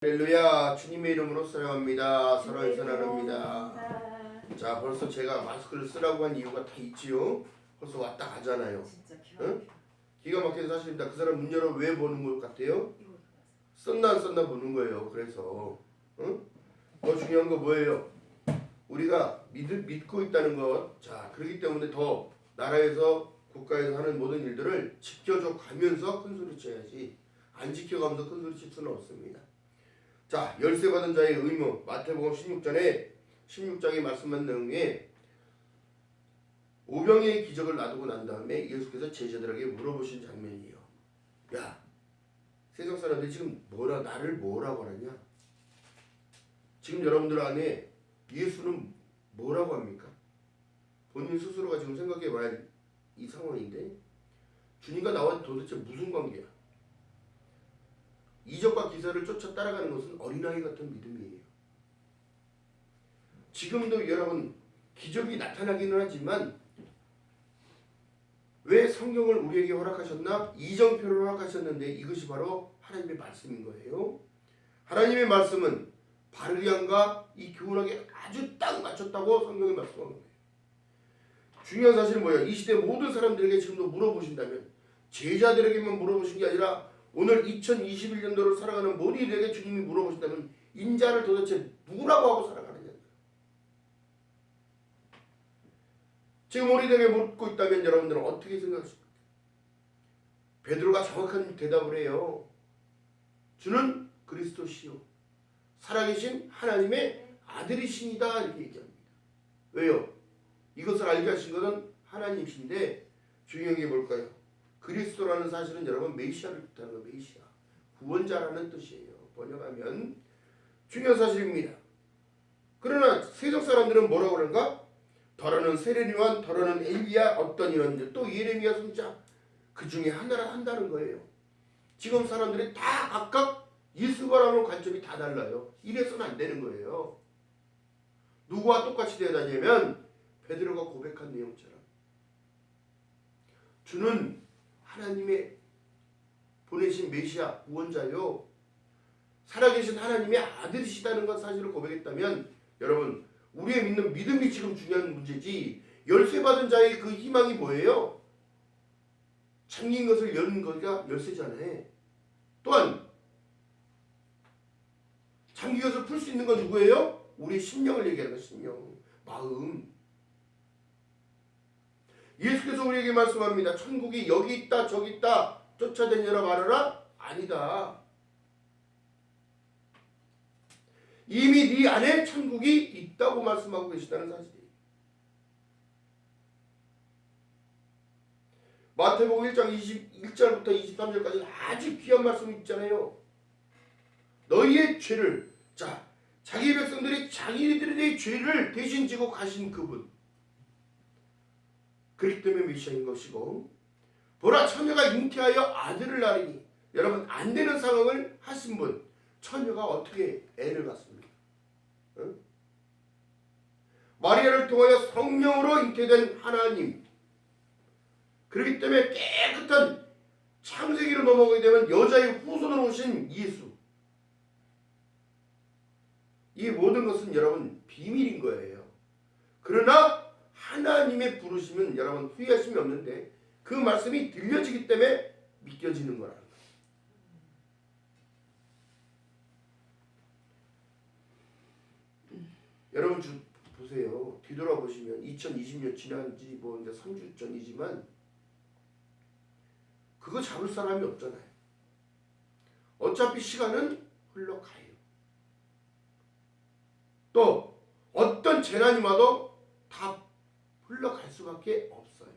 할렐루야. 주님의 이름으로 사랑합니다. 사랑을 전하랍니다. 자, 벌써 제가 마스크를 쓰라고 한 이유가 다 있지요. 벌써 왔다 가잖아요. 응? 기가 막힌 사실입니다. 그 사람 문 열어 왜 보는 것 같아요? 썼나 안 썼나 보는 거예요. 그래서 응? 더 중요한 거 뭐예요? 우리가 믿고 있다는 것. 자, 그렇기 때문에 더 나라에서 국가에서 하는 모든 일들을 지켜줘 가면서 큰 소리 쳐야지, 안 지켜가면서 큰 소리 칠 수는 없습니다. 자, 열쇠 받은 자의 의무, 마태복음 16장에 말씀한 내용에 오병이의 기적을 놔두고 난 다음에 예수께서 제자들에게 물어보신 장면이에요. 야, 세상 사람들이 지금 나를 뭐라고 하느냐? 지금 여러분들 안에 예수는 뭐라고 합니까? 본인 스스로가 지금 생각해 봐야 이 상황인데, 주님과 나와 도대체 무슨 관계야? 이적과 기사를 쫓아 따라가는 것은 어린아이 같은 믿음이에요. 지금도 여러분 기적이 나타나기는 하지만 왜 성경을 우리에게 허락하셨나? 이정표를 허락하셨는데 이것이 바로 하나님의 말씀인 거예요. 하나님의 말씀은 바르리안과 이 교훈하게 아주 딱 맞췄다고 성경이 말씀하는 거예요. 중요한 사실은 뭐예요? 이 시대 모든 사람들에게 지금도 물어보신다면, 제자들에게만 물어보신 게 아니라 오늘 2021년도를 살아가는 모든 이들에게 주님이 물어보신다면 인자를 도대체 누구라고 하고 살아가느냐. 지금 우리에게 묻고 있다면 여러분들은 어떻게 생각하십니까? 베드로가 정확한 대답을 해요. 주는 그리스도시요 살아계신 하나님의 아들이십니다. 이렇게 얘기합니다. 왜요? 이것을 알게 하신 것은 하나님이신데 중요한 게 뭘까요? 그리스도라는 사실은 여러분 메시아를 뜻하는 거, 메시아, 구원자라는 뜻이에요. 번역하면 중요한 사실입니다. 그러나 세상 사람들은 뭐라고 그런가? 더러는 세례요한, 더러는 엘리야, 어떤 이런 또 예레미야 선지자, 그 중에 하나를 한다는 거예요. 지금 사람들이 다 각각 예수가라는 관점이 다 달라요. 이래서는 안 되는 거예요. 누구와 똑같이 되다냐면 베드로가 고백한 내용처럼 주는 하나님의 보내신 메시아, 구원자요 살아계신 하나님의 아들이시다는 것 사실을 고백했다면, 여러분 우리의 믿는 믿음이 지금 중요한 문제지, 열쇠 받은 자의 그 희망이 뭐예요? 잠긴 것을 여는 거가 열쇠잖아요. 또한 잠긴 것을 풀 수 있는 건 누구예요? 우리의 심령을 얘기하는 거예요. 심령, 마음. 예수께서 우리에게 말씀합니다. 천국이 여기 있다 저기 있다 쫓아다니라 말하라? 아니다. 이미 네 안에 천국이 있다고 말씀하고 계시다는 사실이에요. 마태복음 1장 21절부터 23절까지 아주 귀한 말씀이 있잖아요. 너희의 죄를, 자, 자기 백성들이 자기들의 죄를 대신 지고 가신 그분, 그렇기 때문에 메시아인 것이고, 보라 처녀가 잉태하여 아들을 낳으니, 여러분 안 되는 상황을 하신 분, 처녀가 어떻게 애를 갖습니까? 응? 마리아를 통하여 성령으로 잉태된 하나님, 그렇기 때문에 깨끗한 창세기로 넘어가게 되면 여자의 후손으로 오신 예수, 이 모든 것은 여러분 비밀인 거예요. 그러나 하나님의 부르심은 여러분 후회하심이 없는데 그 말씀이 들려지기 때문에 믿겨지는 거라는 거예요. 여러분 보세요. 뒤돌아보시면 2020년 지난 지 뭐 이제 3주 전이지만 그거 잡을 사람이 없잖아요. 어차피 시간은 흘러가요. 또 어떤 재난이 와도 다 흘러갈 수밖에 없어요.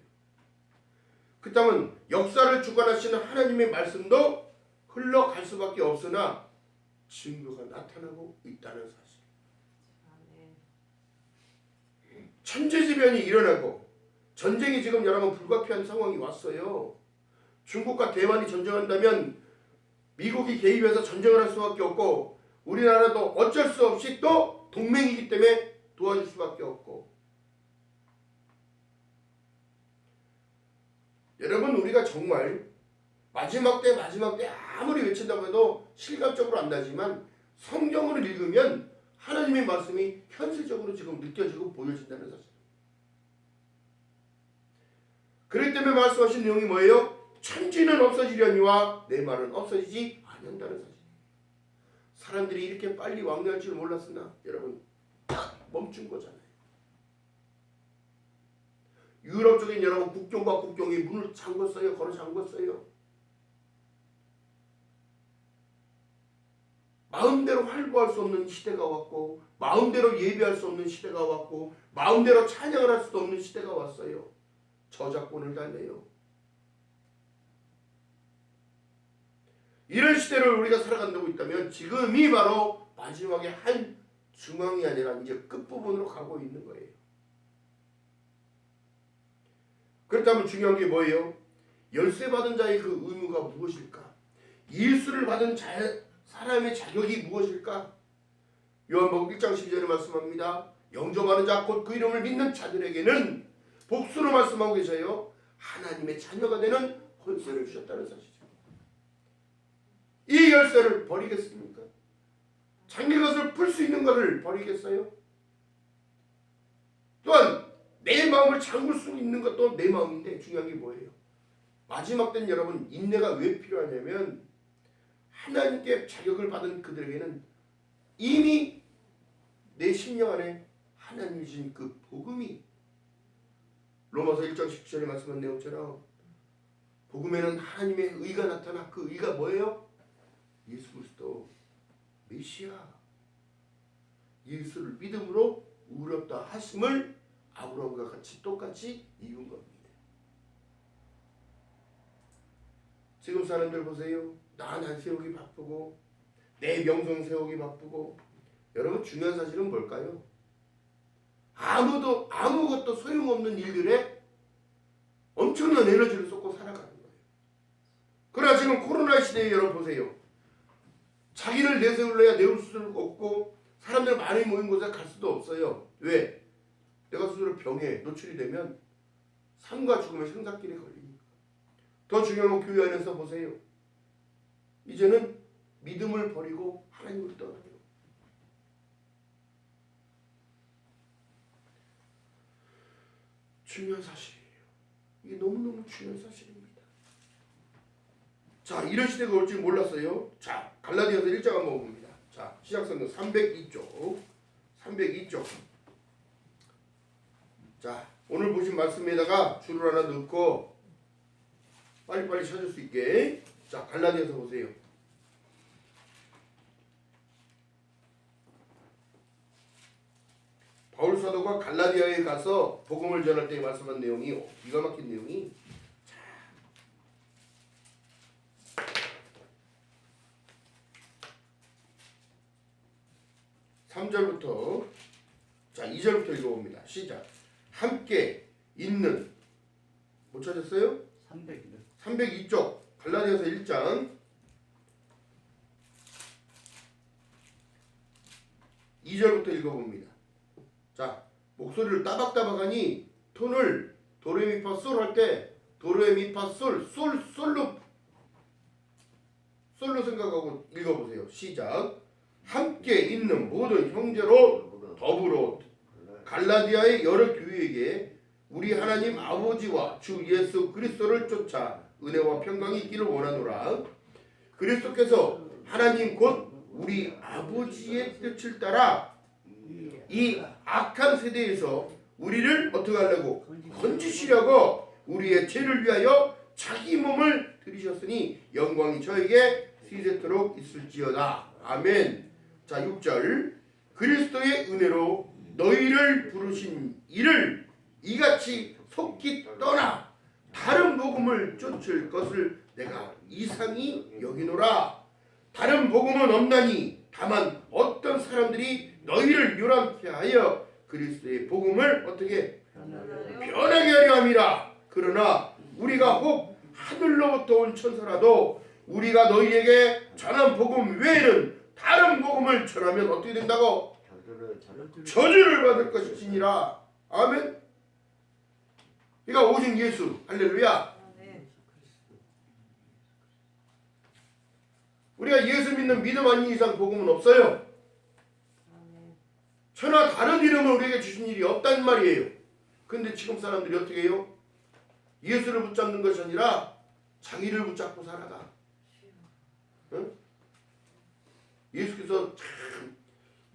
그렇다면 역사를 주관하시는 하나님의 말씀도 흘러갈 수밖에 없으나 증거가 나타나고 있다는 사실. 천재지변이 일어나고 전쟁이 지금 여러분 불가피한 상황이 왔어요. 중국과 대만이 전쟁한다면 미국이 개입해서 전쟁을 할 수밖에 없고, 우리나라도 어쩔 수 없이 또 동맹이기 때문에 도와줄 수밖에 없고, 여러분 우리가 정말 마지막 때 아무리 외친다고 해도 실감적으로 안 나지만 성경을 읽으면 하나님의 말씀이 현실적으로 지금 느껴지고 보여진다는 사실. 그렇기 때문에 말씀하신 내용이 뭐예요? 천지는 없어지려니와 내 말은 없어지지 않는다는 사실. 사람들이 이렇게 빨리 왕래할 줄 몰랐으나 여러분 딱 멈춘 거잖아요. 유럽 쪽인 여러분 국경과 국경이 문을 잠궜어요. 걸어 잠궜어요. 마음대로 활보할 수 없는 시대가 왔고, 마음대로 예배할 수 없는 시대가 왔고, 마음대로 찬양을 할 수도 없는 시대가 왔어요. 저작권을 달래요. 이런 시대를 우리가 살아간다고 있다면 지금이 바로 마지막에 한 중앙이 아니라 이제 끝부분으로 가고 있는 거예요. 그렇다면 중요한 게 뭐예요? 열쇠 받은 자의 그 의무가 무엇일까? 예수를 받은 사람의 자격이 무엇일까? 요한복음 1장 12절에 말씀합니다. 영접하는 자 곧 그 이름을 믿는 자들에게는 복수로 말씀하고 계셔요. 하나님의 자녀가 되는 권세를 주셨다는 사실이죠. 이 열쇠를 버리겠습니까? 잠긴 것을 풀 수 있는 것을 버리겠어요? 또한 내 마음을 잠글 수 있는 것도 내 마음인데 중요한 게 뭐예요? 마지막 때는 여러분 인내가 왜 필요하냐면 하나님께 자격을 받은 그들에게는 이미 내 심령 안에 하나님이 주신 그 복음이 로마서 1장 17절에 말씀한 내용처럼 복음에는 하나님의 의가 나타나 그 의가 뭐예요? 예수 그리스도 메시아 예수를 믿음으로 의롭다 하심을 아브라함과 같이 똑같이 이룬 겁니다. 지금 사람들 보세요. 난 세우기 바쁘고 내 명성 세우기 바쁘고 여러분 중요한 사실은 뭘까요? 아무것도 소용없는 일들에 엄청난 에너지를 쏟고 살아가는 거예요. 그러나 지금 코로나 시대에 여러분 보세요. 자기를 내세울래야 내올 수도 없고 사람들 많이 모인 곳에 갈 수도 없어요. 왜? 내가 스스로 병에 노출이 되면 삶과 죽음의 생사길에 걸리니까. 더 중요한 건 교회 안에서 보세요. 이제는 믿음을 버리고 하나님을 떠나요. 중요한 사실이에요. 이게 너무너무 중요한 사실입니다. 자, 이런 시대가 올 줄 몰랐어요. 자, 갈라디아서 1장 한번 봅니다. 자, 시작성경 302쪽. 302쪽. 자, 오늘 보신 말씀에다가 줄을 하나 넣고 빨리빨리 찾을 수 있게. 자, 갈라디아서 보세요. 바울 사도가 갈라디아에 가서 복음을 전할 때 말씀한 내용이 기가 막힌 내용이 3절부터 자 2절부터 읽어봅니다. 시작. 함께 있는 못 찾았어요? 302쪽 갈라디아서 1장 2절부터 읽어봅니다. 자, 목소리를 따박따박하니 톤을 도레미파 솔 할 때 도레미파 솔로 생각하고 읽어보세요. 시작. 함께 있는 모든 형제로 더불어 갈라디아의 여러 교회에게 우리 하나님 아버지와 주 예수 그리스도를 쫓아 은혜와 평강이 있기를 원하노라. 그리스도께서 하나님 곧 우리 아버지의 뜻을 따라 이 악한 세대에서 우리를 어떻게 하려고 건지시려고 우리의 죄를 위하여 자기 몸을 들이셨으니 영광이 저에게 세세토록 있을지어다. 아멘. 자 6절 그리스도의 은혜로 너희를 부르신 이를 이같이 속히 떠나 다른 복음을 쫓을 것을 내가 이상히 여기노라. 다른 복음은 없나니 다만 어떤 사람들이 너희를 요란케 하여 그리스도의 복음을 어떻게 변하게 하려 함이라. 그러나 우리가 혹 하늘로부터 온 천사라도 우리가 너희에게 전한 복음 외에는 다른 복음을 전하면 어떻게 된다고? 저주를 받을 것이니라. 아멘. 그러니까 오직 예수. 할렐루야. 우리가 예수 믿는 믿음 아닌 이상 복음은 없어요. 천하 다른 이름을 우리에게 주신 일이 없단 말이에요. 근데 지금 사람들이 어떻게 해요? 예수를 붙잡는 것이 아니라 자기를 붙잡고 살아가. 응? 예수께서 참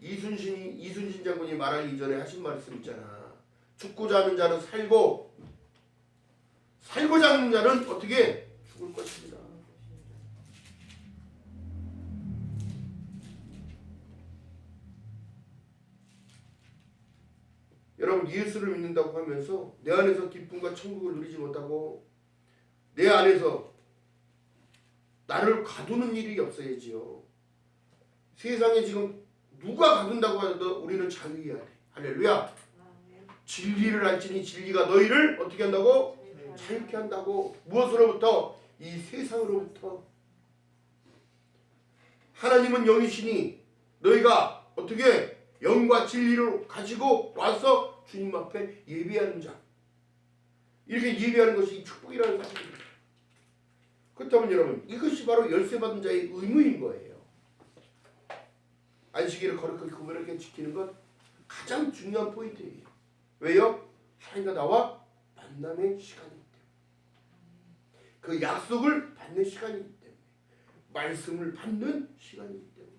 이순신 장군이 말하기 이전에 하신 말씀 있잖아. 죽고자 하는 자는 살고 살고자 하는 자는 어떻게 죽을 것입니다. 여러분 예수를 믿는다고 하면서 내 안에서 기쁨과 천국을 누리지 못하고 내 안에서 나를 가두는 일이 없어야지요. 세상에 지금 누가 가둔다고 하도 우리는 자유해야 돼. 할렐루야. 진리를 알지니 진리가 너희를 어떻게 한다고? 자유케 한다고. 무엇으로부터? 이 세상으로부터. 하나님은 영이시니 너희가 어떻게 영과 진리를 가지고 와서 주님 앞에 예배하는 자. 이렇게 예배하는 것이 축복이라는 사실입니다. 그렇다면 여러분 이것이 바로 열쇠 받은 자의 의무인 거예요. 안식일을 거룩하게 구별하게 지키는 것 가장 중요한 포인트예요. 왜요? 하나님과 나와 만남의 시간이기 때문에. 그 약속을 받는 시간이기 때문에. 말씀을 받는 시간이기 때문에.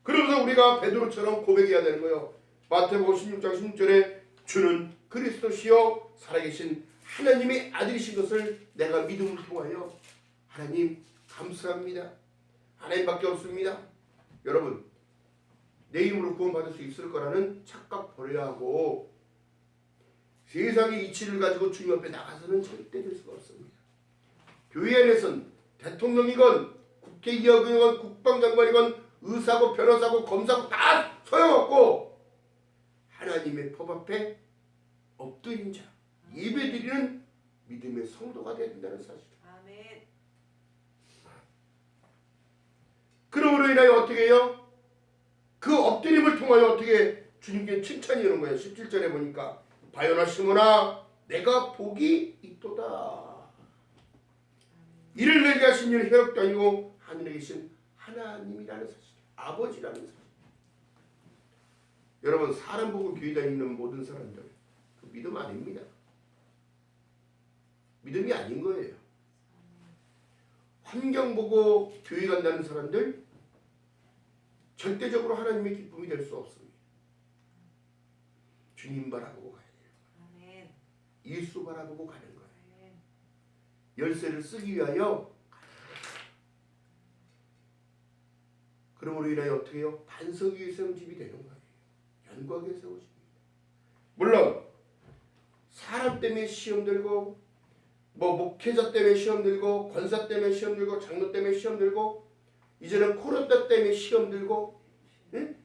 그러면서 우리가 베드로처럼 고백해야 되는 거예요. 마태복음 16장 16절에 주는 그리스도시요 살아계신 하나님의 아들이신 것을 내가 믿음을 통하여 하나님 감사합니다. 하나님밖에 없습니다. 여러분 내 힘으로 구원받을 수 있을 거라는 착각 버려야 하고 세상의 이치를 가지고 주님 앞에 나가서는 절대 될 수가 없습니다. 교회 안에선 대통령이건 국회의원이건 국방장관이건 의사고 변호사고 검사고 다 소용없고 하나님의 법 앞에 엎드린 자 예배드리는 믿음의 성도가 되어야 된다는 사실. 아멘. 그러므로 인하여 어떻게 해요? 그 엎드림을 통하여 어떻게 주님께 칭찬이 오는 거예요. 17절에 보니까 바요나 시몬아 내가 복이 있도다. 이를 내게 하신 이는 혈육도 아니고 하늘에 계신 하나님이라는 사실. 아버지라는 사실. 여러분 사람 보고 교회 다니는 모든 사람들 그 믿음 아닙니다. 믿음이 아닌 거예요. 환경 보고 교회 간다는 사람들 절대적으로 하나님의 기쁨이 될 수 없습니다. 주님 바라보고 가야 돼요. 예수 바라보고 가는 거예요. 열쇠를 쓰기 위하여 그러므로 인하여 어떻게 해요? 반석 위에 세운 집이 되는 거예요. 연곽에 세워집니다. 물론 사람 때문에 시험 들고 목회자 때문에 시험 들고 권사 때문에 시험 들고 장로 때문에 시험 들고 이제는 코로나 때문에 시험 들고 응?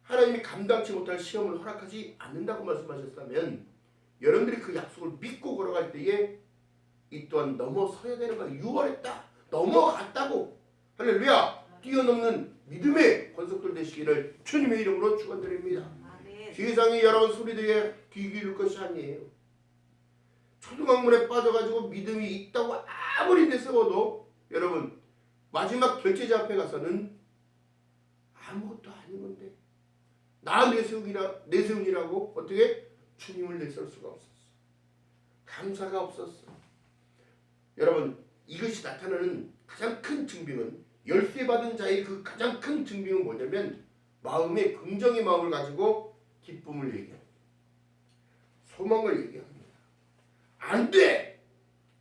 하나님이 감당치 못할 시험을 허락하지 않는다고 말씀하셨다면 여러분들이 그 약속을 믿고 걸어갈 때에 이 또한 넘어서야 되는 거예요. 유월했다. 넘어갔다고. 할렐루야. 뛰어넘는 믿음의 권속들 되시기를 주님의 이름으로 축원드립니다. 세상이 여러분 소리들에 귀 기울일 것이 아니에요. 초등학문에 빠져가지고 믿음이 있다고 아무리 내세워도 여러분 마지막 결제자 앞에 가서는 아무것도 아닌 건데 나 내세운이라고 어떻게 주님을 내세울 수가 없었어. 감사가 없었어. 여러분 이것이 나타나는 가장 큰 증빙은 열쇠 받은 자의 그 가장 큰 증빙은 뭐냐면 마음에 긍정의 마음을 가지고 기쁨을 얘기합니다. 소망을 얘기합니다. 안 돼!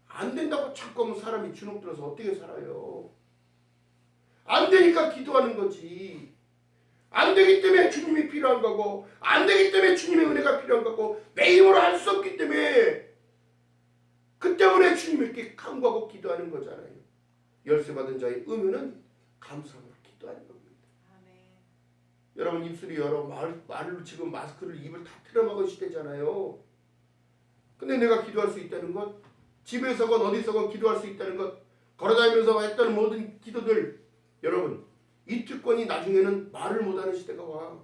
안 된다고 자꾸 하면 사람이 주눅 들어서 어떻게 살아요? 안 되니까 기도하는 거지. 안 되기 때문에 주님이 필요한 거고 안 되기 때문에 주님의 은혜가 필요한 거고 내 힘으로 할 수 없기 때문에 그 때문에 주님께 간구하고 기도하는 거잖아요. 열쇠 받은 자의 의무는 감사함으로 기도하는 겁니다. 아멘. 여러분 입술이 여러 말을 지금 마스크를 입을 다 틀어막은 시대잖아요. 근데 내가 기도할 수 있다는 것, 집에서건 어디서건 기도할 수 있다는 것, 걸어다니면서 했던 모든 기도들, 여러분 이 특권이 나중에는 말을 못하는 시대가 와.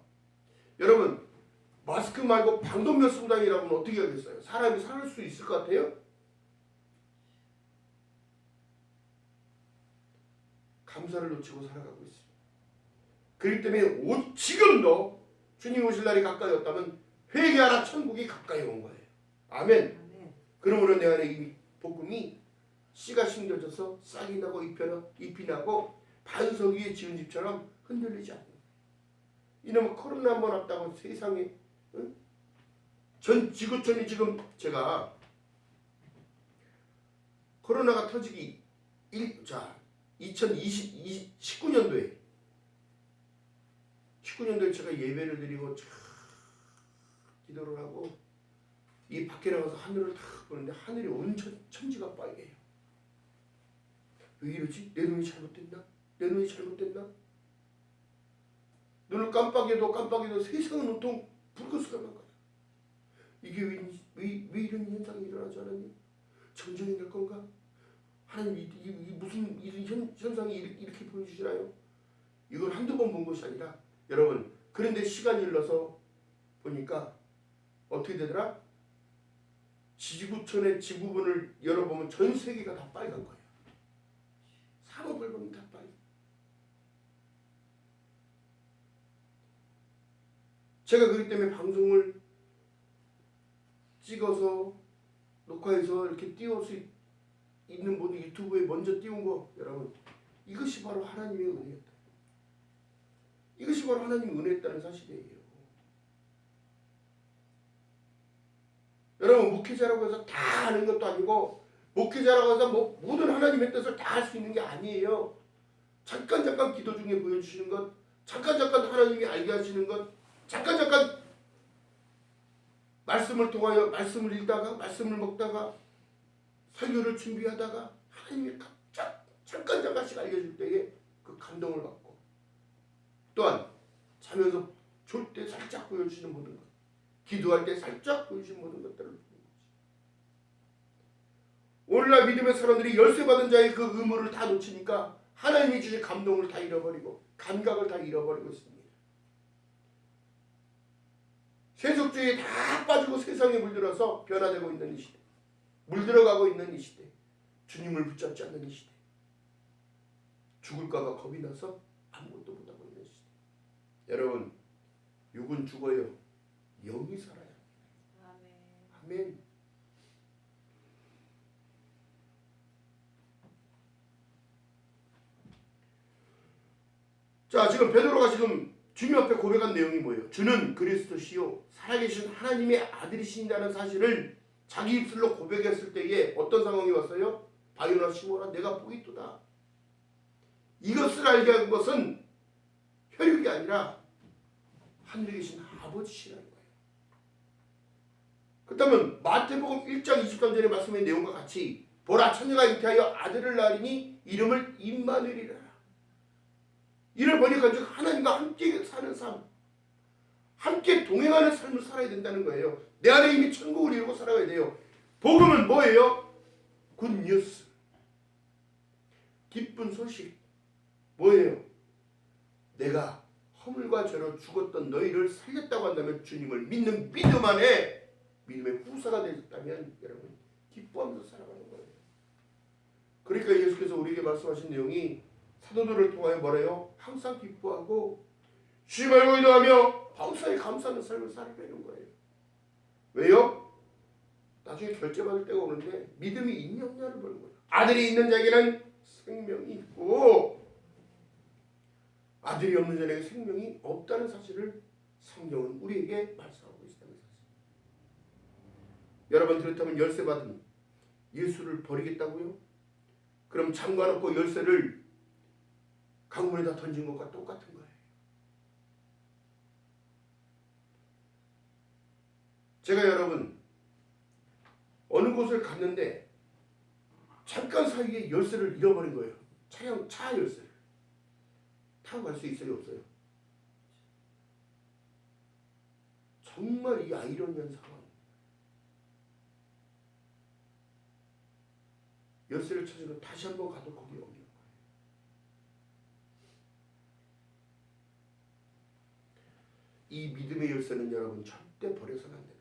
여러분 마스크 말고 방독면 쓰고 다니라고 하면 어떻게 하겠어요? 사람이 살 수 있을 것 같아요? 감사를 놓치고 살아가고 있습니다. 그렇기 때문에 지금도 주님 오실 날이 가까이 왔다면 회개하라, 천국이 가까이 온 거예요. 아멘. 그러므로 내 안에 이 복음이 씨가 심겨져서 싹이 나고 잎이 나고 반석 위에 지은 집처럼 흔들리지 않는 거예요. 이놈의 코로나 한번 왔다고 세상에 전 지구촌이 지금 제가 코로나가 터지기 19년도에 제가 예배를 드리고 기도를 하고 이 밖에 나가서 하늘을 탁 보는데 하늘이 온 천지가 빨개요. 왜 이러지? 내 눈이 잘못됐나? 눈을 깜빡여도 세상은 온통 불꽃스러운 거야. 이게 왜 이런 현상이 일어나지 않았니? 전쟁이 될 건가? 하나님 이 무슨 이런 현상이 이렇게 보여주시나요? 이걸 한두 번 본 것이 아니라 여러분, 그런데 시간이 흘러서 보니까 어떻게 되더라? 지구촌의 지구본을 열어보면 전 세계가 다 빨간 거예요. 산업을 보면 다 빨간. 제가 그렇기 때문에 방송을 찍어서 녹화해서 이렇게 띄울 수 있는 모든 유튜브에 먼저 띄운 거, 여러분, 이것이 바로 하나님의 은혜였다. 이것이 바로 하나님의 은혜였다는 사실이에요. 여러분, 목회자라고 해서 다 아는 것도 아니고, 목회자라고 해서 모든 하나님의 뜻을 다 할 수 있는 게 아니에요. 잠깐 기도 중에 보여주시는 것, 잠깐 하나님이 알게 하시는 것, 잠깐 말씀을 통하여 말씀을 읽다가 말씀을 먹다가 설교를 준비하다가 하나님이 잠깐씩 알려줄 때에 그 감동을 받고, 또한 자면서 졸 때 살짝 보여주시는 모든 것, 기도할 때 살짝 보여주시는 모든 것들을 보는 거지. 오늘날 믿음의 사람들이 열쇠 받은 자의 그 의무를 다 놓치니까 하나님이 주신 감동을 다 잃어버리고 감각을 다 잃어버리고 있습니다. 세속주의에 다 빠지고 세상에 물들어서 변화되고 있는 이 시대, 물들어가고 있는 이 시대, 주님을 붙잡지 않는 이 시대, 죽을까봐 겁이 나서 아무것도 못하고 있는 시대. 여러분, 육은 죽어요, 영이 살아요. 아멘. 자, 지금 베드로가 지금 주님 앞에 고백한 내용이 뭐예요? 주는 그리스도시요 살아계신 하나님의 아들이신다는 사실을 자기 입술로 고백했을 때에 어떤 상황이 왔어요? 바요나 시모나 내가 보이도다. 이것을 알게 한 것은 혈육이 아니라 하늘에 계신 아버지시라는 거예요. 그렇다면 마태복음 1장 23절의 말씀의 내용과 같이 보라, 처녀가 잉태하여 아들을 낳으리니 이름을 임마누엘이라. 이를 번역한 즉 하나님과 함께 사는 삶, 함께 동행하는 삶을 살아야 된다는 거예요. 내 안에 이미 천국을 이루고 살아가야 돼요. 복음은 뭐예요? 굿뉴스, 기쁜 소식. 뭐예요? 내가 허물과 죄로 죽었던 너희를 살렸다고 한다면, 주님을 믿는 믿음 안에 믿음의 후사가 되셨다면 여러분 기뻐하면서 살아가는 거예요. 그러니까 예수께서 우리에게 말씀하신 내용이 사도들을 통하여 뭐래요? 항상 기뻐하고 쉬지 말고 기도하며 범사에 감사하는 삶을 살아가는 거예요. 왜요? 나중에 결제받을 때가 오는데 믿음이 있냐 없냐를 보는 거예요. 아들이 있는 자에게는 생명이 있고 아들이 없는 자에게 생명이 없다는 사실을 성경은 우리에게 말씀하고 있다는 사실. 여러분, 그렇다면 열쇠 받은 예수를 버리겠다고요? 그럼 잠가놓고 열쇠를 강물에다 던진 것과 똑같은 거예요. 제가 여러분 어느 곳을 갔는데 잠깐 사이에 열쇠를 잃어버린 거예요. 차 열쇠를. 타고 갈 수 있어요, 없어요? 정말 이 아이러니한 상황. 열쇠를 찾으러 다시 한번 가도 거기 없는 거예요. 이 믿음의 열쇠는 여러분 절대 버려서는 안 돼요.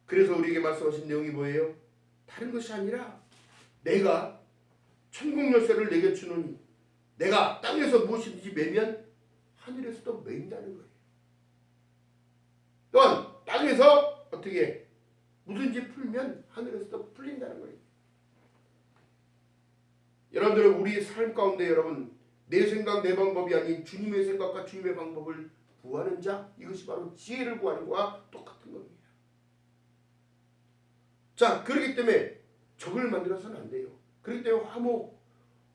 그래서 우리에게 말씀하신 내용이 뭐예요? 다른 것이 아니라 내가 천국 열쇠를 내게 주노니 내가 땅에서 무엇이든지 매면 하늘에서도 매인다는 거예요. 또한 땅에서 어떻게 무슨지 풀면 하늘에서도 풀린다는 거예요. 여러분들은 우리 삶 가운데 여러분 내 생각 내 방법이 아닌 주님의 생각과 주님의 방법을 구하는 자, 이것이 바로 지혜를 구하는 것과 똑같은 겁니다. 자, 그렇기 때문에 적을 만들어서는 안 돼요. 그렇기 때문에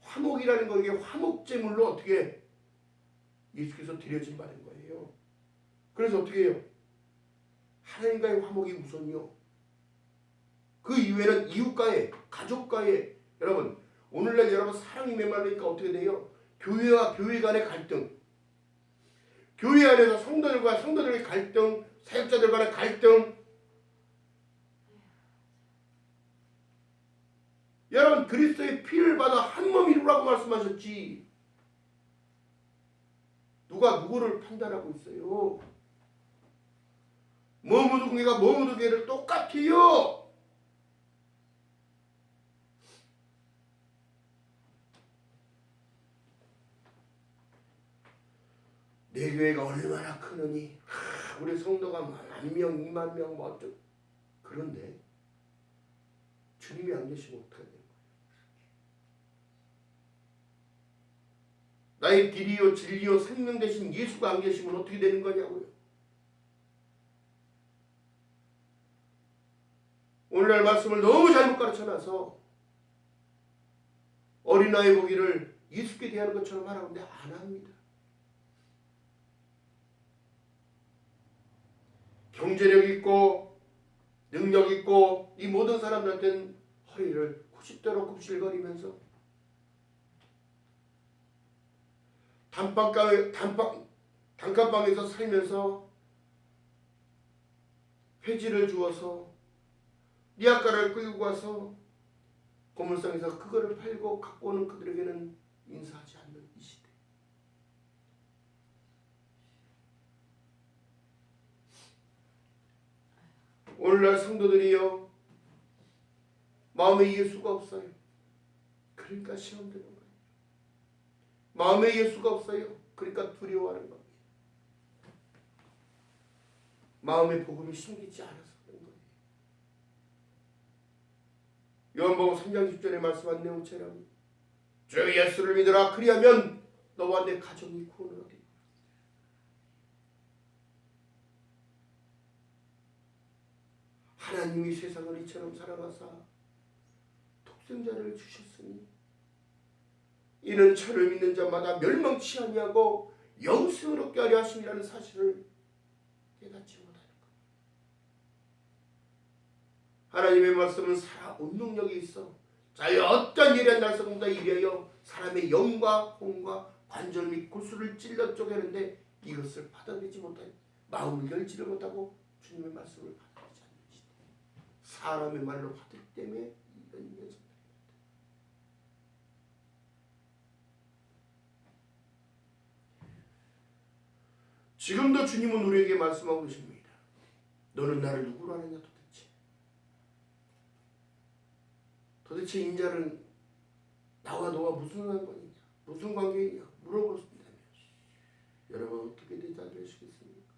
화목이라는 거, 이게 화목제물로 어떻게 예수께서 드려진 바는 거예요. 그래서 어떻게 해요? 하나님과의 화목이 우선이요. 그 이후에는 이웃과의, 가족과의, 여러분 오늘날 여러분 사랑이 메말르니까 어떻게 돼요? 교회와 교회 간의 갈등, 교회 안에서 성도들과 성도들의 갈등, 사역자들 간의 갈등. 여러분 그리스도의 피를 받아 한 몸 이루라고 말씀하셨지 누가 누구를 판단하고 있어요? 머무두개가 머무두개를 똑같아요. 내 교회가 얼마나 크느니 우리 성도가 10,000명, 20,000명 뭐 어쩌. 그런데 주님이 안 계시면 어떡하냐. 나의 길이요 진리요 생명 되신 예수가 안 계시면 어떻게 되는 거냐고요. 오늘날 말씀을 너무 잘못 가르쳐놔서 어린아이 보기를 예수께 대하는 것처럼 하라는데 안 합니다. 경제력 있고 능력 있고 이 모든 사람들한테는 허리를 90도로 굽실거리면서 단칸방에서 살면서 회지를 주어서 리아카를 끌고 가서 고물상에서 그거를 팔고 갖고 오는 그들에게는 인사하지 않는 이 시대. 오늘날 성도들이요 마음에 예수가 없어요. 그러니까 시험 드는 거예요. 마음에 예수가 없어요. 그러니까 두려워하는 겁니다. 마음의 복음이 심기지 않아서 그런 거예요. 요한복음 3장 10절에 말씀한 내용처럼 주 예수를 믿으라 그리하면 너와 내 가정이 구원을 얻으리라. 하나님이 세상을 이처럼 사랑하사 독생자를 주셨으니 이는 저를 믿는 자마다 멸망치 아니하고 영생을 얻게 하려 하심이라는 사실을 깨닫지 못하는 것. 하나님의 말씀은 살아 운동력이 있어 자유 어떤 일에 날성보다 이래여 사람의 영과 혼과 관절 및 골수를 찔러 쪼개는데 이것을 받아들이지 못하니 마음을 열지를 못하고 주님의 말씀을 받아들이지 않는 시대. 사람의 말로 받을 때문에 이런 연습. 지금도 주님은 우리에게 말씀하고 계십니다. 너는 나를 누구로 아느냐 도대체 인자는 나와 너와 무슨 상관이냐 무슨 관계이냐 물어보신다면 여러분 어떻게 대답하시겠습니까?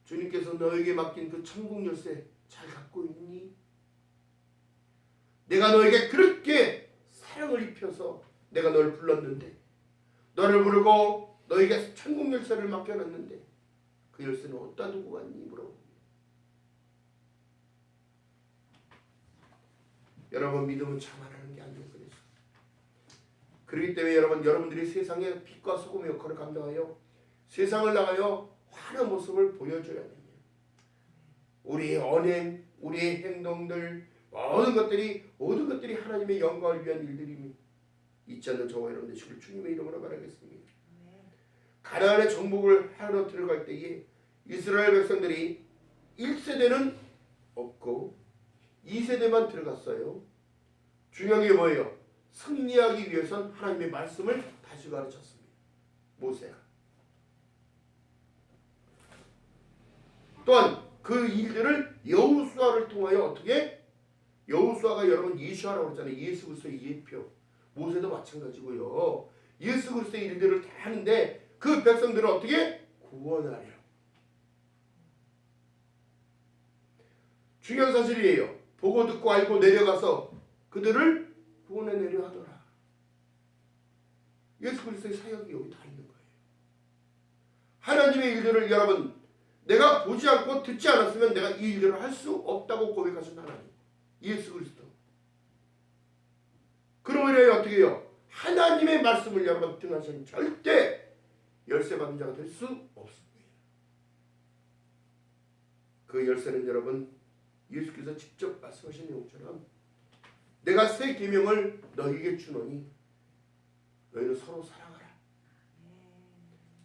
주님께서 너에게 맡긴 그 천국 열쇠 잘 갖고 있니? 내가 너에게 그렇게 사랑을 입혀서 내가 널 불렀는데 너를 부르고 너에게 천국 열쇠를 맡겨놨는데 그 열쇠는 어디다 두고 갔니? 물어봅니다. 여러분 믿음은 자만하는 게 아니에요. 그렇기 때문에 여러분들이 세상의 빛과 소금의 역할을 감당하여 세상을 나가여 환한 모습을 보여줘야 됩니다. 우리의 언행, 우리의 행동들 모든 것들이 하나님의 영광을 위한 일들임이 잊지 않는 저와 여러분 되시길 주님의 이름으로 말하겠습니다. 가나안의 정복을 하러 들어갈 때에 이스라엘 백성들이 1세대는 없고 2세대만 들어갔어요. 중요한 게 뭐예요? 승리하기 위해선 하나님의 말씀을 다시 가르쳤습니다. 모세가. 또한 그 일들을 여호수아를 통하여 어떻게 여호수아가 여러분 예수하라고 그랬잖아요. 예수 그리스도의 예표. 모세도 마찬가지고요. 예수 그리스도의 일들을 다 하는데 그 백성들을 어떻게 구원하려. 중요한 사실이에요. 보고 듣고 알고 내려가서 그들을 구원해내려 하더라. 예수 그리스도의 사역이 여기 다 있는 거예요. 하나님의 일들을 여러분 내가 보지 않고 듣지 않았으면 내가 이 일들을 할 수 없다고 고백하신 하나님. 예수 그리스도. 그러므로 어떻게 해요? 하나님의 말씀을 여러분 등하시면 절대 열쇠 받은 자가 될 수 없습니다. 그 열쇠는 여러분 예수께서 직접 말씀하신 내용처럼 내가 새 계명을 너희에게 주노니 너희는 서로 사랑하라.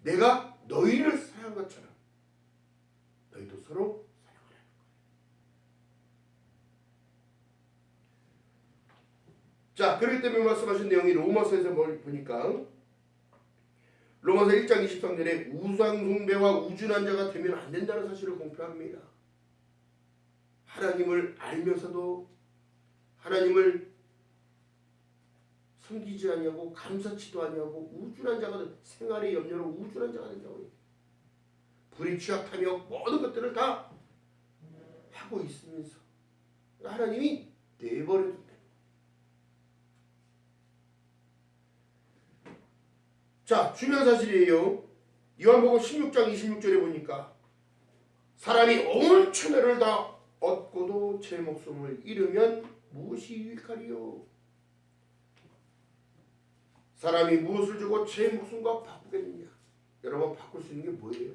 내가 너희를 사랑한 것처럼 너희도 서로 사랑하라. 자, 그렇기 때문에 말씀하신 내용이 로마서에서 보니까 로마서 1장 23절에 우상숭배와 우준한 자가 되면 안 된다는 사실을 공표합니다. 하나님을 알면서도 하나님을 섬기지 아니하고 감사치도 아니하고 우준한 자가 생활의 염려로 우준한 자가 된다고. 불이 취약하며 모든 것들을 다 하고 있으면서 하나님이 내버려 둔다. 자, 중요한 사실이에요. 요한복음 16장 26절에 보니까 사람이 온 천하를 다 얻고도 제 목숨을 잃으면 무엇이 유익하리요? 사람이 무엇을 주고 제 목숨과 바꾸겠느냐? 여러분 바꿀 수 있는 게 뭐예요?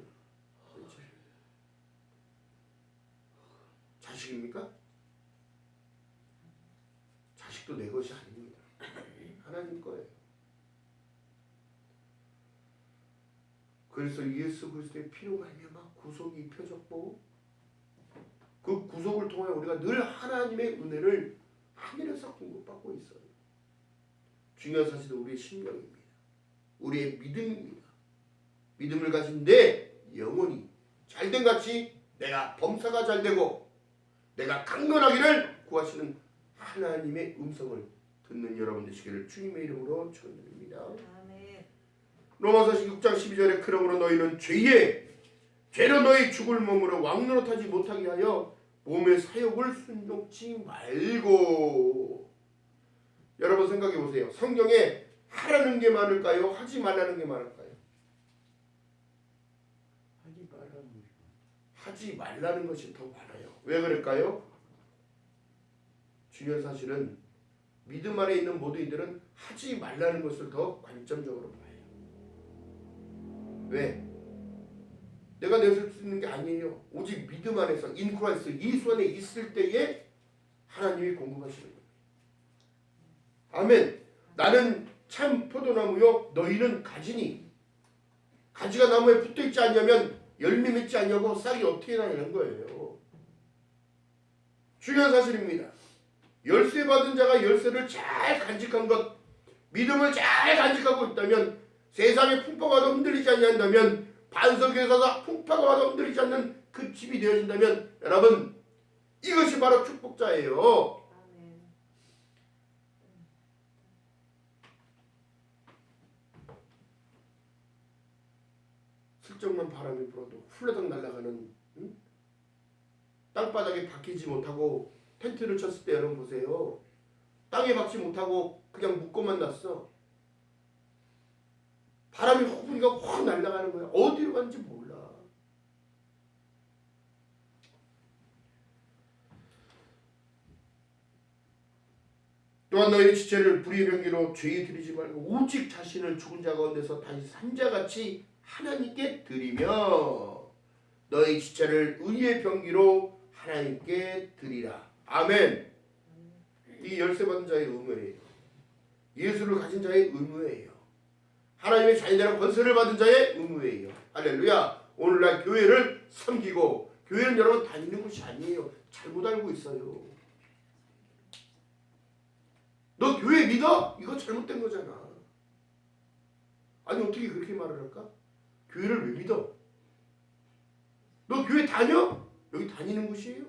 자식입니까? 자식도 내 것이 아닙니다. 하나님 거예요. 그래서 예수 그리스도의 피로 말미암아 구속이 입혀졌고 그 구속을 통해 우리가 늘 하나님의 은혜를 하늘에서 공급받고 있어요. 중요한 사실은 우리의 심령입니다. 우리의 믿음입니다. 믿음을 가진 내 영혼이 잘된 같이 내가 범사가 잘되고 내가 강건하기를 구하시는 하나님의 음성을 듣는 여러분 되시기를 주님의 이름으로 축원드립니다. 아멘. 로마서 6장 12절에 그러므로 너희는 죄로 너희 죽을 몸으로 왕노릇하지 못하게 하여 몸의 사욕을 순종치 말고. 여러분 생각해 보세요. 성경에 하라는 게 많을까요? 하지 말라는 게 많을까요? 하지 말라는 것이 더 많아요. 왜 그럴까요? 중요한 사실은 믿음 안에 있는 모두인들은 하지 말라는 것을 더 관점적으로 봐요. 왜? 내가 내줄 수 있는 게 아니에요. 오직 믿음 안에서 인 크라이스트 예수 안에 있을 때에 하나님이 공급하시는 거예요. 아멘. 나는 참 포도나무요 너희는 가지니. 가지가 나무에 붙어있지 않냐면 열매 맺지 않냐고 싹이 어떻게 나는 거예요. 중요한 사실입니다. 열쇠 받은 자가 열쇠를 잘 간직한 것, 믿음을 잘 간직하고 있다면 세상에 풍파가 와도 흔들리지 않는다면 반석에서 풍파가 와도 흔들리지 않는 그 집이 되어진다면 여러분 이것이 바로 축복자예요. 슬쩍만 바람이 불어도 훌러덩 날아가는 땅바닥에 박히지 못하고 텐트를 쳤을 때 여러분 보세요. 땅에 박지 못하고 그냥 묶고만 놨어. 바람이 확 부니까 확 날아가는 거야. 어디로 가는지 몰라. 또한 너희의 지체를 불의의 병기로 죄에 드리지 말고 오직 자신을 죽은 자 가운데서 다시 산 자같이 하나님께 드리며 너희 지체를 의의 병기로 하나님께 드리라. 아멘. 이 열쇠 받은 자의 의무예요. 예수를 가진 자의 의무예요. 하나님의 자녀라는 권세를 받은 자의 의무예요. 할렐루야. 오늘날 교회를 섬기고 교회는 여러분 다니는 곳이 아니에요. 잘못 알고 있어요. 너 교회 믿어? 이거 잘못된 거잖아. 아니 어떻게 그렇게 말을 할까? 교회를 왜 믿어? 너 교회 다녀? 여기 다니는 곳이에요?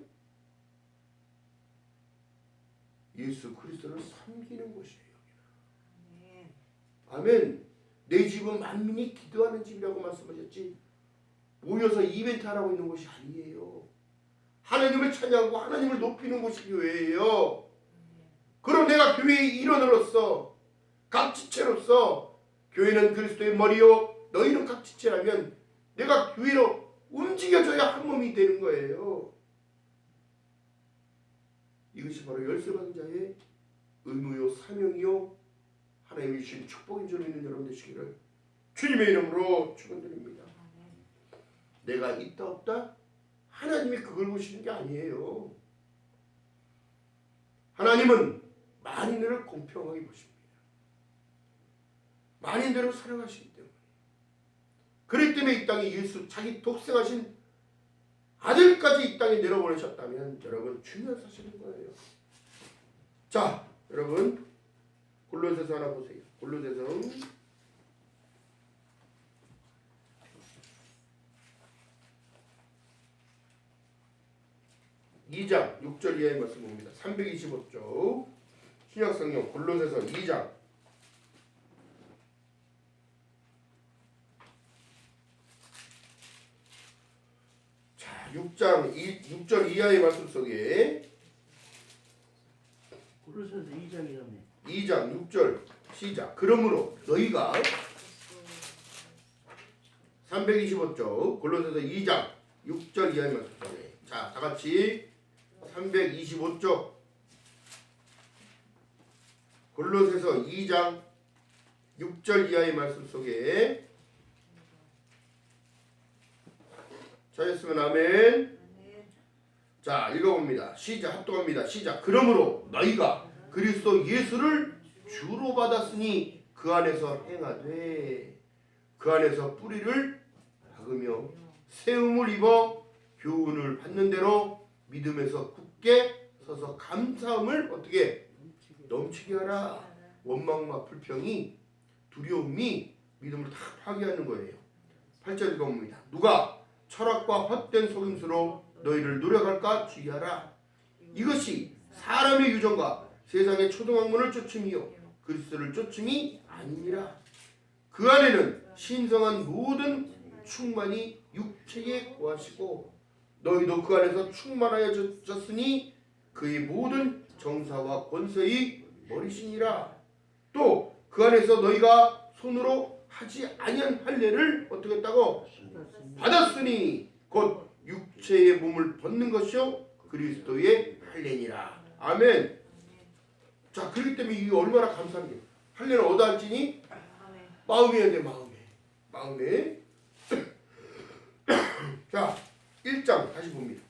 예수 그리스도를 섬기는 곳이에요. 아멘. 내 집은 만민이 기도하는 집이라고 말씀하셨지 모여서 이벤트 하라고 있는 곳이 아니에요. 하나님을 찬양하고 하나님을 높이는 곳이 교회예요. 그럼 내가 교회의 일원으로서 각 지체로서 교회는 그리스도의 머리요 너희는 각 지체라면 내가 교회로 움직여져야 한 몸이 되는 거예요. 이것이 바로 열쇠받은 자의 의무요 사명이요 하나님이 주신 축복인 줄 믿는 여러분 되시기를 주님의 이름으로 축원드립니다. 내가 있다 없다? 하나님이 그걸 보시는 게 아니에요. 하나님은 만인들을 공평하게 보십니다. 만인들을 사랑하시기 때문에. 그렇기 때문에 이 땅에 예수 자기 독생하신 아들까지 이 땅에 내려보내셨다면 여러분 중요한 사실인 거예요. 자, 여러분 골로새서 하나 보세요. 골로새서 2장 6절 이하의 말씀 봅니다. 325쪽 신약성경 골로새서 2장 자 6절 이하의 말씀 속에 골로새서 2장이라며 2장 6절 시작. 그러므로 너희가 325쪽 골로새서 2장 6절 이하의 말씀 속에 자 다같이 325쪽 골로새서 2장 6절 이하의 말씀 속에 찾았으면 아멘. 자 읽어봅니다. 시작 합독합니다. 시작. 그러므로 너희가 그리스도 예수를 주로 받았으니 그 안에서 행하되 그 안에서 뿌리를 박으며 세움을 입어 교훈을 받는 대로 믿음에서 굳게 서서 감사함을 어떻게 넘치게 하라. 원망과 불평이 두려움이 믿음을 다 파괴하는 거예요. 8절 읽어봅니다. 누가 철학과 헛된 속임수로 너희를 노력할까 주의하라. 이것이 사람의 유전과 세상의 초등학문을 쫓음이요 그리스도를 쫓음이 아니니라. 그 안에는 신성한 모든 충만이 육체에 거하시고 너희도 그 안에서 충만하여졌으니 그의 모든 정사와 권세의 머리시니라. 또 그 안에서 너희가 손으로 하지 아니한 할례를 어떻게 했다고? 받았으니 곧 육체의 몸을 벗는 것이요 그리스도의 할례니라. 아멘. 자 그렇기 때문에 이게 얼마나 감사한 게 할례는 어디다 할지니? 마음이어야 돼. 마음에 자 1장 다시 봅니다.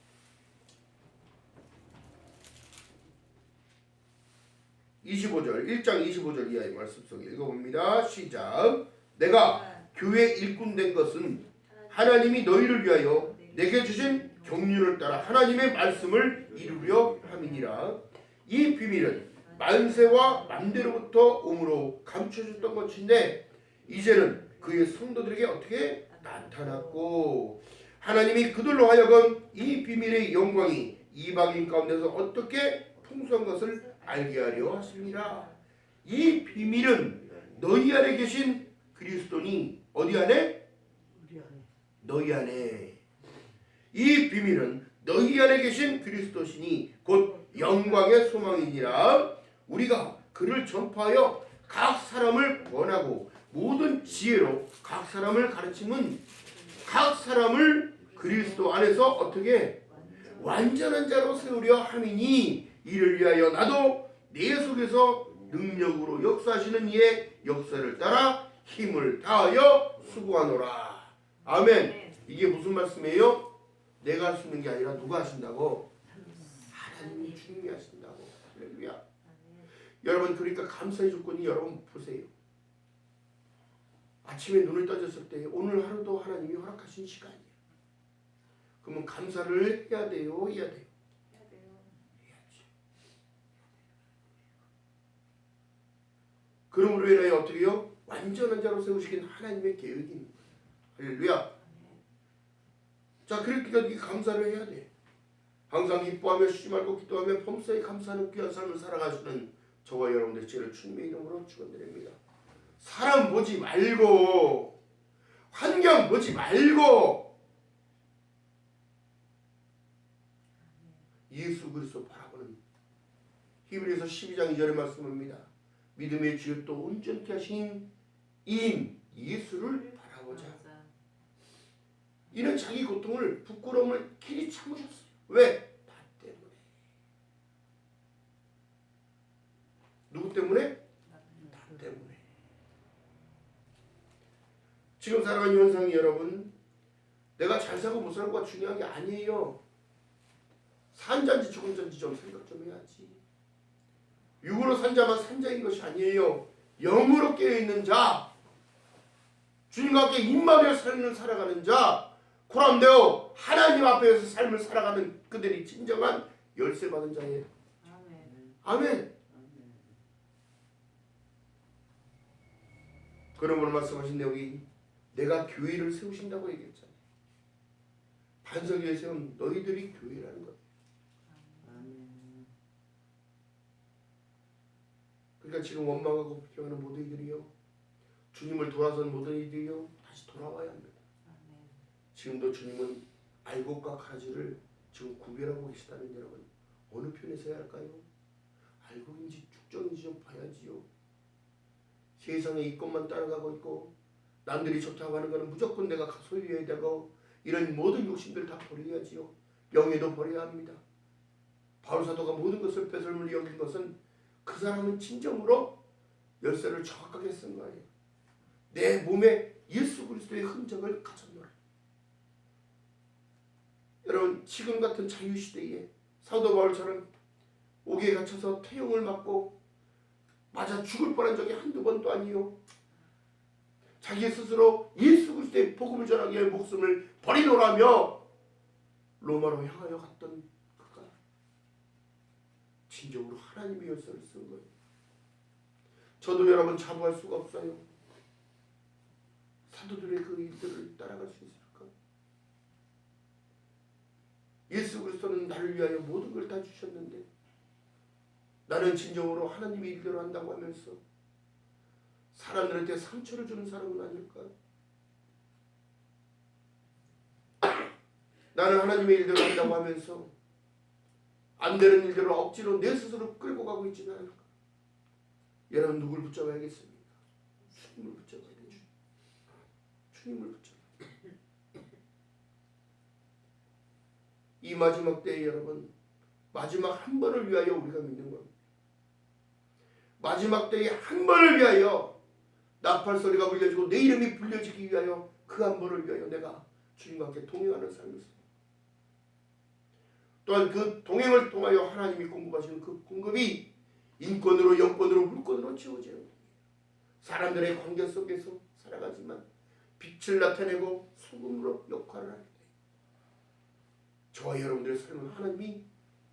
25절 1장 25절 이하의 말씀 속에 읽어봅니다. 시작. 내가 교회 일꾼 된 것은 하나님이 너희를 위하여 내게 주신 경륜을 따라 하나님의 말씀을 이루려 함이니라. 이 비밀은 만세와 만대로부터 오므로 감춰졌던 것인데 이제는 그의 성도들에게 어떻게 나타났고 하나님이 그들로 하여금 이 비밀의 영광이 이방인 가운데서 어떻게 풍성한 것을 알게 하려 하십니다. 이 비밀은 너희 안에 계신 그리스도니 어디 안에? 너희 안에. 이 비밀은 너희 안에 계신 그리스도시니 곧 영광의 소망이니라. 우리가 그를 전파하여 각 사람을 권하고 모든 지혜로 각 사람을 가르침은 각 사람을 그리스도 안에서 어떻게 완전한 자로 세우려 함이니 이를 위하여 나도 내 속에서 능력으로 역사하시는 이의 역사를 따라 힘을 다하여 수고하노라. 아멘. 이게 무슨 말씀이에요? 내가 할 수 있는 게 아니라 누가 하신다고? 하나님이 주님이 하신다고. 할렐루야. 여러분 그러니까 감사의 조건이 여러분 보세요. 아침에 눈을 떠졌을 때 오늘 하루도 하나님이 허락하신 시간이에요. 그러면 감사를 해야 돼요? 해야 돼요? 해야지. 그러므로 인하여 어떻게 해요? 완전한 자로 세우시긴 하나님의 계획입니다. 할렐루야. 자 그러니까 이 감사를 해야 돼. 항상 기뻐하며 쉬지 말고 기도하며 범사에 감사하는 귀한 삶을 살아가시는 저와 여러분들 죄를 주님의 이름으로 축원드립니다. 사람 보지 말고 환경 보지 말고 예수 그리스도 바라보는 히브리서 12장 2절의 말씀입니다. 믿음의 주요 또 온전케 하신 이인 예수를 바라보자. 이는 자기 고통을 부끄러움을 길이 참으셨어요. 왜? 나 때문에. 누구 때문에? 나 때문에. 지금 살아가는 현상이 여러분, 내가 잘 살고 못 살고가 중요한 게 아니에요. 산 자인지 죽은 자인지 좀 생각 좀 해야지. 육으로 산 자만 산 자인 것이 아니에요. 영으로 깨어있는 자, 주님과 함께 임마누엘 삶을 살아가는 자, 코람데오 하나님 앞에서 삶을 살아가는 그들이 진정한 열쇠 받은 자예요. 아멘. 아멘. 그러므로 말씀하신 내용이 내가 교회를 세우신다고 얘기했잖아요. 반석 위에 세운 너희들이 교회라는 거예요. 아멘. 그러니까 지금 원망하고 불평하는 모든 이들이요, 주님을 돌아선 모든 이들이요, 다시 돌아와야 합니다. 지금도 주님은 알곡과 가지를 지금 구별하고 계시다면 여러분, 어느 편에 서야 할까요? 알곡인지 쭉정인지 좀 봐야지요. 세상에 이 것만 따라가고 있고 남들이 좋다고 하는 것은 무조건 내가 소유해야 되고 이런 모든 욕심들 다 버려야지요. 명예도 버려야 합니다. 바울사도가 모든 것을 배설물로 여긴 것은 그 사람은 진정으로 열쇠를 정확하게 쓴 거예요. 내 몸에 예수 그리스도의 흔적을 가졌노라. 여러분, 지금 같은 자유시대에 사도 바울처럼 옥에 갇혀서 태형을 맞고 맞아 죽을 뻔한 적이 한두 번도 아니요. 자기 스스로 예수 그리스도의 복음을 전하기 위해 목숨을 버리노라며 로마로 향하여 갔던 그가 진정으로 하나님의 열쇠를 쓴 거예요. 저도 여러분 자부할 수가 없어요. 사도들의 그 일들을 따라갈 수 있을까? 예수 그리스도는 나를 위하여 모든 걸 다 주셨는데 나는 진정으로 하나님의 일대로 한다고 하면서 사람들한테 상처를 주는 사람은 아닐까? 나는 하나님의 일대로 한다고 하면서 안 되는 일대로 억지로 내 스스로 끌고 가고 있지는 않을까? 여러분, 누굴 붙잡아야겠습니까? 주님을 붙잡아야 되죠. 주님을 붙잡아야 돼요. 이 마지막 때에 여러분, 마지막 한 번을 위하여 우리가 믿는 겁니다. 마지막 때에 한 번을 위하여 나팔 소리가 울려지고 내 이름이 불려지기 위하여 그 한 번을 위하여 내가 주님과 함께 동행하는 삶을 삽니다. 또한 그 동행을 통하여 하나님이 공급하시는 그 공급이 인권으로, 영권으로, 물권으로 채워져야 합니다. 사람들의 관계 속에서 살아가지만 빛을 나타내고 소금으로 역할을 하게 돼요. 저와 여러분들의 삶은 하나님이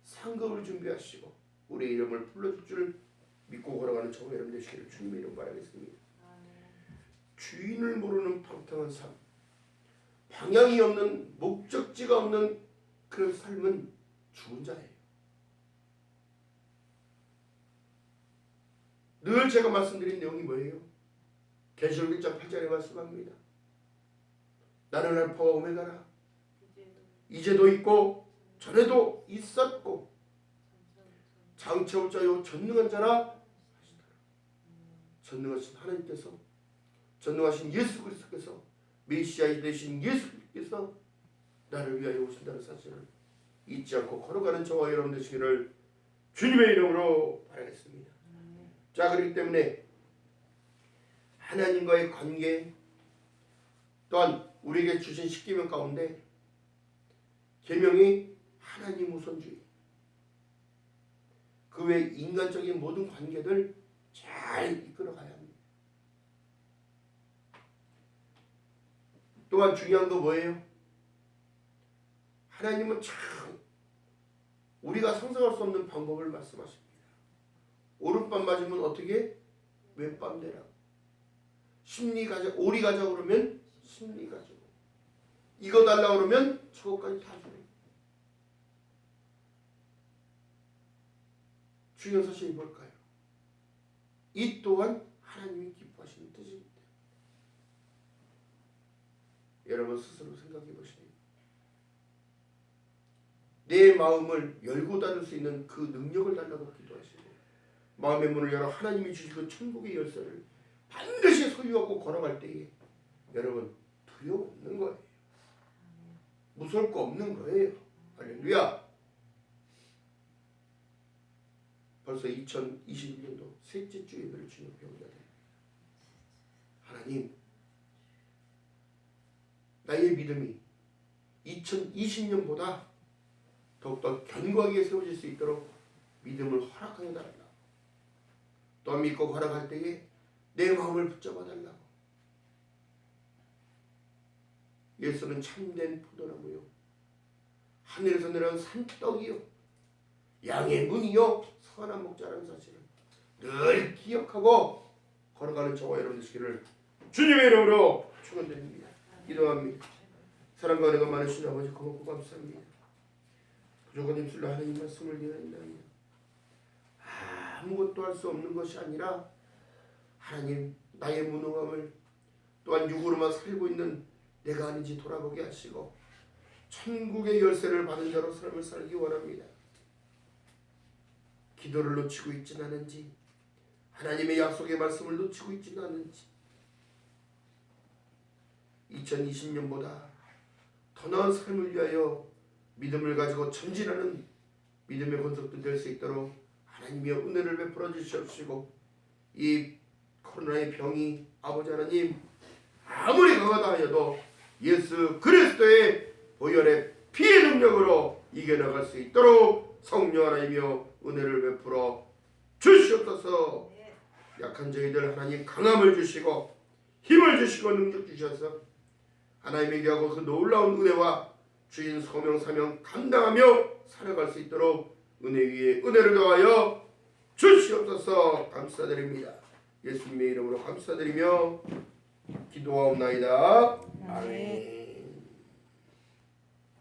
상급을 준비하시고 우리의 이름을 불러줄 줄 믿고 걸어가는 저와 여러분 되시기를 주님의 이름 바라겠습니다. 주인을 모르는 방탕한 삶, 방향이 없는, 목적지가 없는 그런 삶은 죽은 자예요. 늘 제가 말씀드린 내용이 뭐예요? 계시록 1장 8절에 말씀합니다. 나는 알파와 오메가라. 이제도 있고 전에도 있었고 장차 올 자요 전능한 자라 하시더라. 전능하신 하나님께서, 전능하신 예수 그리스도께서, 메시아 되신 예수께서 나를 위하여 오신다는 사실을 잊지 않고 걸어가는 저와 여러분 되시기를 주님의 이름으로 바라겠습니다. 자, 그렇기 때문에 하나님과의 관계, 또한 우리에게 주신 십계명 가운데 계명이 하나님 우선주의, 그 외 인간적인 모든 관계들 잘 이끌어가야 합니다. 또한 중요한 거 뭐예요? 하나님은 참 우리가 상상할 수 없는 방법을 말씀하십니다. 오른밤 맞으면 어떻게? 왼밤 되라. 심리 가자, 오리 가자 그러면 심리 가지고, 이거 달라 그러면 저거까지 다 주네. 중요한 사실이 뭘까요? 이 또한 하나님이 기뻐하시는 뜻입니다. 여러분 스스로 생각해 보시니 내 마음을 열고 닫을 수 있는 그 능력을 달라고 기도하시고 마음의 문을 열어 하나님이 주신 그 천국의 열쇠를 반드시 소유하고 걸어갈 때에 여러분 두려움 없는 거예요. 무서울 거 없는 거예요. 할렐루야. 벌써 2021년도 셋째 주 예배를 주님 배우게 됩니다. 하나님, 나의 믿음이 2020년보다 더욱더 견고하게 세워질 수 있도록 믿음을 허락하여 달라고. 또 믿고 걸어갈 때에 내 마음을 붙잡아 달라고. 예수는 참된 포도나무요, 하늘에서 내려온 산떡이요, 양의 문이요, 선한 목자라는 사실을 늘 기억하고 걸어가는 저와 여러분 되시기를 주님의 이름으로 축원드립니다. 기도합니다. 사랑과 은혜가 많으신 아버지 고맙고 감사합니다. 부족한 힘술로 하나님 말씀을 드리나이다. 아무것도 할 수 없는 것이 아니라 하나님 나의 무능함을 또한 육으로만 살고 있는 내가 아닌지 돌아보게 하시고 천국의 열쇠를 받은 자로 삶을 살기 원합니다. 기도를 놓치고 있지는 않은지, 하나님의 약속의 말씀을 놓치고 있지는 않은지, 2020년보다 더 나은 삶을 위하여 믿음을 가지고 전진하는 믿음의 권속도 될 수 있도록 하나님의 은혜를 베풀어 주시옵시고, 이 코로나의 병이 아버지 하나님 아무리 강하다 하여도 예수 그리스도의 보혈의 피의 능력으로 이겨나갈 수 있도록 성령 하나님이여 은혜를 베풀어 주시옵소서. 약한 저희들 하나님 강함을 주시고 힘을 주시고 능력 주셔서 하나님에게 하고 그 놀라운 은혜와 주인 소명 사명 감당하며 살아갈 수 있도록 은혜 위에 은혜를 더하여 주시옵소서. 감사드립니다. 예수님의 이름으로 감사드리며 기도하옵나이다. 아멘.